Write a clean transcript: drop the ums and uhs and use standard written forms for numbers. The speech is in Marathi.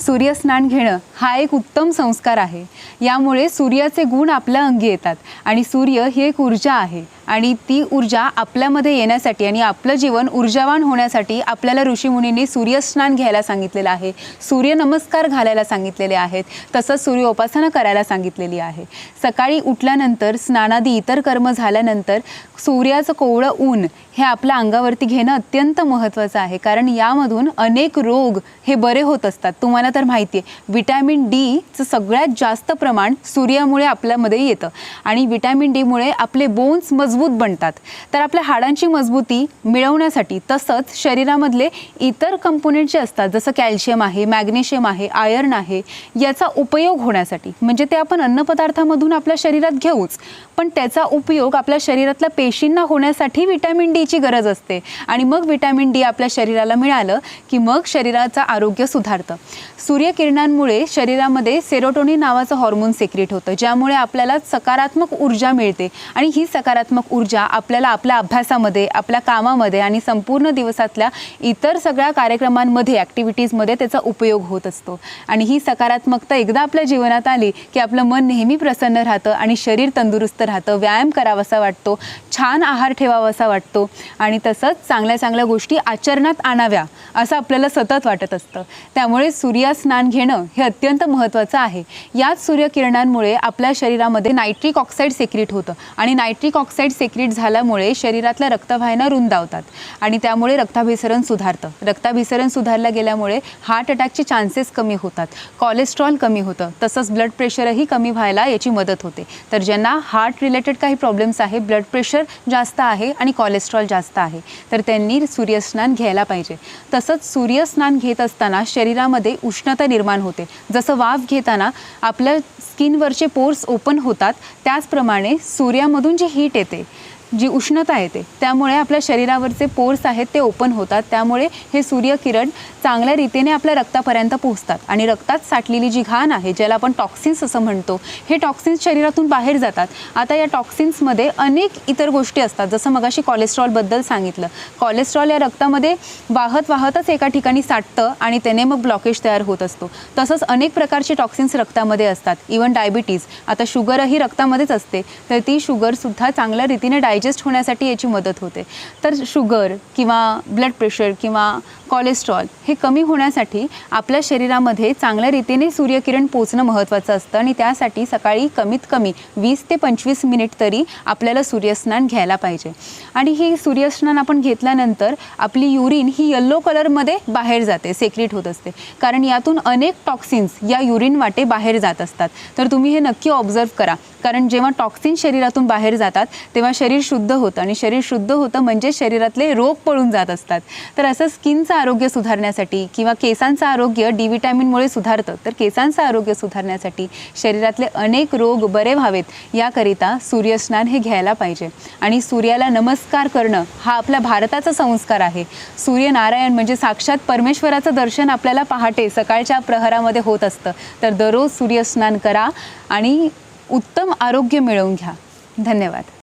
सूर्यस्नान घेणं हा एक उत्तम संस्कार आहे। यामुळे सूर्याचे गुण आपल्या अंगी येतात आणि सूर्य ही एक ऊर्जा आहे आणि ती ऊर्जा आपल्यामध्ये येण्यासाठी आणि आपलं जीवन ऊर्जावान होण्यासाठी आपल्याला ऋषीमुनींनी सूर्यस्नान घ्यायला सांगितलेलं आहे, सूर्य नमस्कार घालायला सांगितलेले आहेत, तसंच सूर्योपासना करायला सांगितलेली आहे। सकाळी उठल्यानंतर स्नानादी इतर कर्म झाल्यानंतर सूर्याचं कोवळं ऊन हे आपल्या अंगावरती घेणं अत्यंत महत्त्वाचं आहे, कारण यामधून अनेक रोग हे बरे होत असतात। तुम्हाला तर माहिती आहे विटॅमिन डी चं सगळ्यात जास्त प्रमाण सूर्यामुळे आपल्यामध्ये येतं आणि विटॅमिन डी मुळे आपले बोन्स मजबूत बनतात। तर आपल्या हाडांची मजबूती मिळवण्यासाठी तसंच शरीरामधले इतर कंपोनेंट जे असतात जसं कॅल्शियम आहे, मॅग्नेशियम आहे, आयर्न आहे, याचा उपयोग होण्यासाठी म्हणजे ते आपण अन्नपदार्थामधून आपल्या शरीरात घेऊच, पण त्याचा उपयोग आपल्या शरीरातल्या पेशींना होण्यासाठी विटॅमिन डी ची गरज असते आणि मग विटॅमिन डी आपल्या शरीराला मिळालं की मग शरीराचं आरोग्य सुधारतं। सूर्यकिरणांमुळे शरीरामध्ये सेरोटोनिन नावाचं हार्मोन सिक्रेट होतं, ज्यामुळे आपल्याला सकारात्मक ऊर्जा मिळते आणि ही सकारात्मक ऊर्जा आपल्याला आपल्या अभ्यासामध्ये, आपल्या कामामध्ये आणि संपूर्ण दिवसातल्या इतर सगळ्या कार्यक्रमांमध्ये, ॲक्टिव्हिटीजमध्ये त्याचा उपयोग होत असतो आणि ही सकारात्मकता एकदा आपल्या जीवनात आली की आपलं मन नेहमी प्रसन्न राहतं आणि शरीर तंदुरुस्त राहतं, व्यायाम करावासा वाटतो, छान आहार ठेवावासा वाटतो आणि तसंच चांगल्या चांगल्या गोष्टी आचरणात आणाव्या असं आपल्याला सतत वाटत असतं। त्यामुळे सूर्यस्नान घेणं हे अत्यंत महत्त्वाचं आहे। याच सूर्यकिरणांमुळे आपल्या शरीरामध्ये नायट्रिक ऑक्साईड सिक्रेट होतं आणि नायट्रिक ऑक्साईड सिक्रेट झाल्यामुळे शरीरातल्या रक्तवाहिन्या रुंदावतात आणि त्यामुळे रक्ताभिसरण सुधारतं। रक्ताभिसरण सुधारल्या गेल्यामुळे हार्ट अटॅकचे चान्सेस कमी होतात, कोलेस्ट्रॉल कमी होतं, तसंच ब्लड प्रेशरही कमी व्हायला याची मदत होते। तर ज्यांना हार्ट रिलेटेड काही प्रॉब्लेम्स आहे, ब्लड प्रेशर जास्त आहे आणि कोलेस्ट्रॉल जास्त आहे, तर त्यांनी सूर्यस्नान घ्यायला पाहिजे। तसंच सूर्यस्नान घेत असताना शरीरामध्ये उष्णता निर्माण होते। जसं वाफ घेताना आपल्या स्किनवरचे पोर्स ओपन होतात, त्याचप्रमाणे सूर्यामधून जी हीट येते, जी उष्णता येते, त्यामुळे आपल्या शरीरावरचे पोर्स आहेत ते ओपन होतात। त्यामुळे हे सूर्यकिरण चांगल्या रीतीने आपल्या रक्तापर्यंत पोहोचतात आणि रक्तात साठलेली जी घाण आहे, ज्याला आपण टॉक्सिन्स असं म्हणतो, हे टॉक्सिन्स शरीरातून बाहेर जातात। आता या टॉक्सिन्समध्ये अनेक इतर गोष्टी असतात, जसं मगाशी कोलेस्ट्रॉलबद्दल सांगितलं। कोलेस्ट्रॉल या रक्तामध्ये वाहतच एका ठिकाणी साठतं आणि त्याने मग ब्लॉकेज तयार होत असतो। तसंच अनेक प्रकारचे टॉक्सिन्स रक्तामध्ये असतात, इवन डायबिटीज, आता शुगरही रक्तामध्येच असते, तर ती शुगरसुद्धा चांगल्या रीतीने डायजेस्ट होण्यासाठी याची मदत होते। तर शुगर किंवा ब्लड प्रेशर किंवा कोलेस्ट्रॉल हे कमी होण्यासाठी आपल्या शरीरामध्ये चांगल्या रीतीने सूर्यकिरण पोचणं महत्त्वाचं असतं आणि त्यासाठी सकाळी कमीत कमी 20 ते 25 मिनिट तरी आपल्याला सूर्यस्नान घ्यायला पाहिजे। आणि ही सूर्यस्नान आपण घेतल्यानंतर आपली युरिन ही येलो कलरमध्ये बाहेर जाते, सेक्रेट होत असते, कारण यातून अनेक टॉक्सिन्स या युरिन वाटे बाहेर जात असतात। तर तुम्ही हे नक्की ऑब्झर्व करा, कारण जेव्हा टॉक्सिन्स शरीरातून बाहेर जातात तेव्हा शरीर शुद्ध होतं आणि शरीर शुद्ध होतं म्हणजे शरीरातले रोग पळून जात असतात। तर असं स्किनचं आरोग्य सुधारण्यासाठी किंवा केसांचं आरोग्य डी विटॅमिनमुळे सुधारतं, तर केसांचं आरोग्य सुधारण्यासाठी, शरीरातले अनेक रोग बरे व्हावेत याकरिता सूर्यस्नान हे घ्यायला पाहिजे। आणि सूर्याला नमस्कार करणं हा आपल्या भारताचा संस्कार आहे। सूर्यनारायण म्हणजे साक्षात परमेश्वराचं दर्शन आपल्याला पहाटे सकाळच्या प्रहरामध्ये होत असतं। तर दररोज सूर्यस्नान करा आणि उत्तम आरोग्य मिळवून घ्या। धन्यवाद।